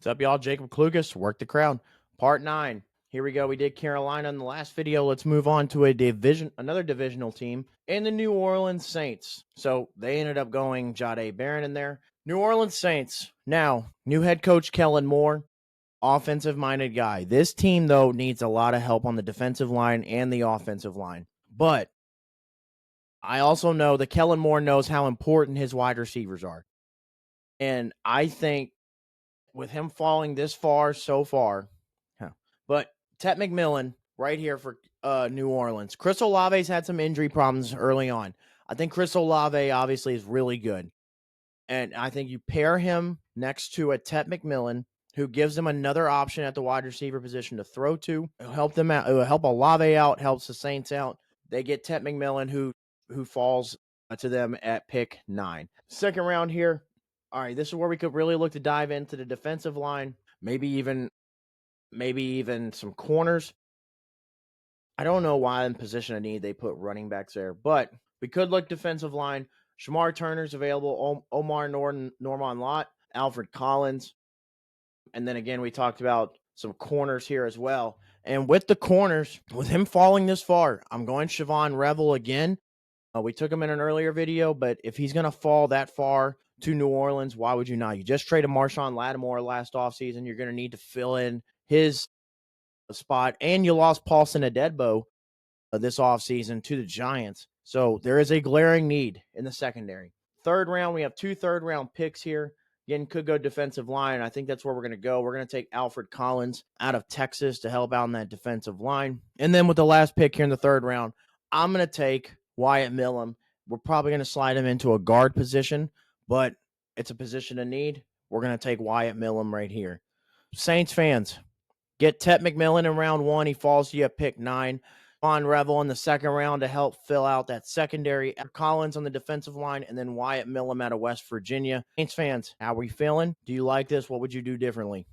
What's up, y'all? Jacob Klugas, Work the Crowd, Part 9. Here we go. We did Carolina in the last video. Let's move on to another divisional team in the New Orleans Saints. So they ended up going Jahdae Barron in there. New Orleans Saints. Now, new head coach Kellen Moore, offensive-minded guy. This team, though, needs a lot of help on the defensive line and the offensive line. But I also know that Kellen Moore knows how important his wide receivers are. And I think with him falling this far so far, but Tet McMillan right here for New Orleans. Chris Olave's had some injury problems early on. I think Chris Olave obviously is really good. And I think you pair him next to a Tet McMillan who gives them another option at the wide receiver position to throw to. It'll help them out. It'll help Olave out, helps the Saints out. They get Tet McMillan who falls to them at pick 9. Second round here. All right, this is where we could really look to dive into the defensive line, maybe even some corners. I don't know why in position of need they put running backs there, but we could look defensive line. Shamar Turner's available, Omar Norman Lott, Alfred Collins. And then again, we talked about some corners here as well. And with the corners, with him falling this far, I'm going Siobhan Revel again. We took him in an earlier video, but if he's going to fall that far to New Orleans, why would you not? You just traded Marshawn Lattimore last offseason. You're going to need to fill in his spot, and you lost Paulson Adedbo this offseason to the Giants. So there is a glaring need in the secondary. Third round, we have 2 third-round picks here. Again, could go defensive line. I think that's where we're going to go. We're going to take Alfred Collins out of Texas to help out in that defensive line. And then with the last pick here in the third round, I'm going to take Wyatt Millam. We're probably going to slide him into a guard position, but it's a position of need. We're going to take Wyatt Millam right here. Saints fans, get Tet McMillan in round 1. He falls to you at pick 9. On Revel in the second round to help fill out that secondary. Collins on the defensive line, and then Wyatt Millam out of West Virginia. Saints fans, how are we feeling? Do you like this? What would you do differently?